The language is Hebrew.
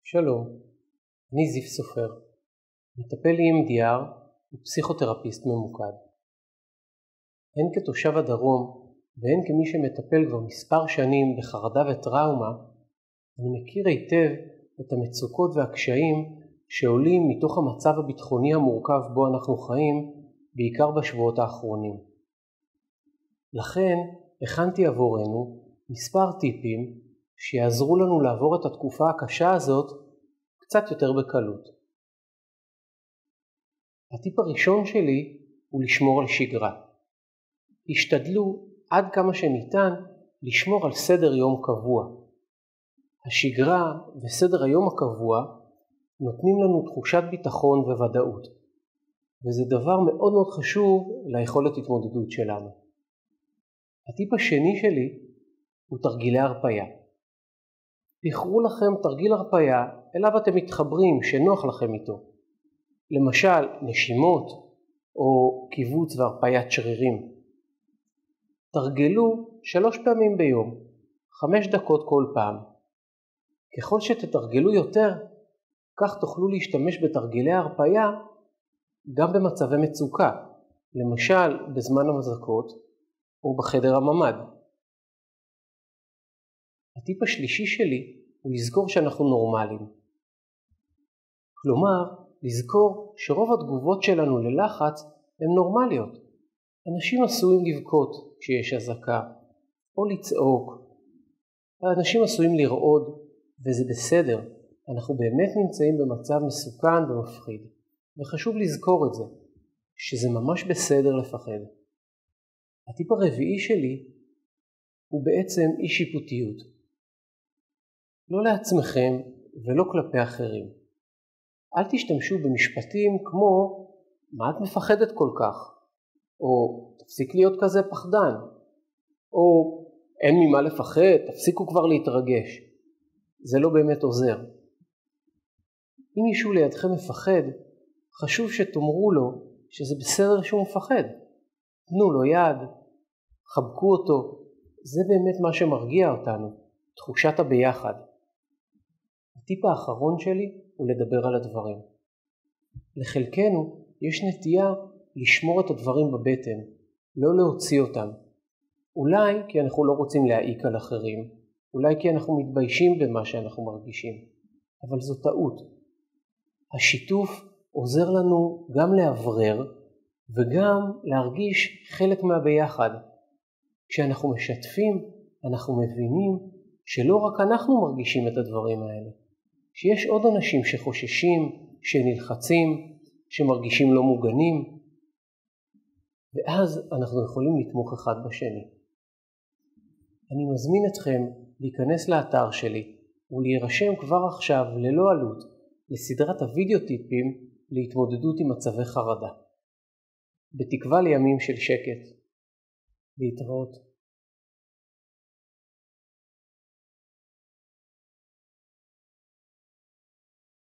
שלום, אני זיו סופר, מטפל EMDR ופסיכותרפיסט ממוקד. הן כתושב הדרום והן כמי שמטפל כבר מספר שנים בחרדה וטראומה, אני מכיר היטב את המצוקות והקשיים שעולים מתוך המצב הביטחוני המורכב בו אנחנו חיים, בעיקר בשבועות האחרונים. לכן הכנתי עבורנו מספר טיפים שיעזרו לנו לעבור את התקופה הקשה הזאת קצת יותר בקלות. הטיפ הראשון שלי הוא לשמור על שגרה. השתדלו עד כמה שניתן לשמור על סדר יום קבוע. השגרה וסדר היום הקבוע נותנים לנו תחושת ביטחון וודאות, וזה דבר מאוד מאוד חשוב ליכולת התמודדות שלנו. הטיפ השני שלי הוא תרגילי הרפאיה. תבחרו לכם תרגיל הרפאיה אליו אתם מתחברים, שנוח לכם איתו. למשל נשימות או קיבוץ והרפאיית שרירים. תרגלו 3 פעמים ביום, 5 דקות כל פעם. ככל שתתרגלו יותר, כך תוכלו להשתמש בתרגילי הרפאיה גם במצבי מצוקה, למשל בזמן המזעקות או בחדר הממ"ד. הטיפ השלישי שלי הוא לזכור שאנחנו נורמליים. כלומר, לזכור שרוב התגובות שלנו ללחץ הן נורמליות. אנשים עשויים לבכות כשיש אזעקה, או לצעוק. האנשים עשויים לרעוד, וזה בסדר. אנחנו באמת נמצאים במצב מסוכן ומפחיד. וחשוב לזכור את זה, שזה ממש בסדר לפחד. הטיפ הרביעי שלי הוא בעצם אי שיפוטיות. לא לעצמכם ולא כלפי אחרים. אל תשתמשו במשפטים כמו מה את מפחדת כל כך, או תפסיק להיות כזה פחדן, או אין ממה לפחד, תפסיקו כבר להתרגש. זה לא באמת עוזר. אם מישהו לידכם מפחד, חשוב שתאמרו לו שזה בסדר שהוא מפחד. תנו לו יד, חבקו אותו, זה באמת מה שמרגיע אותנו, תחושת הביחד. הטיפ האחרון שלי הוא לדבר על הדברים. לחלקנו יש נטייה לשמור את הדברים בבטן, לא להוציא אותם. אולי כי אנחנו לא רוצים להעיק על אחרים, אולי כי אנחנו מתביישים במה שאנחנו מרגישים, אבל זו טעות. השיתוף עוזר לנו גם לאוורר וגם להרגיש חלק מהביחד. כשאנחנו משתפים, אנחנו מבינים שלא רק אנחנו מרגישים את הדברים האלה, שיש עוד אנשים שחוששים, שנלחצים, שמרגישים לא מוגנים, ואז אנחנו יכולים לתמוך אחד בשני. אני מזמין אתכם להיכנס לאתר שלי ולהירשם כבר עכשיו ללא עלות לסדרת הוידאו טיפים להתמודדות עם מצבי חרדה. בתקווה לימים של שקט. להתראות.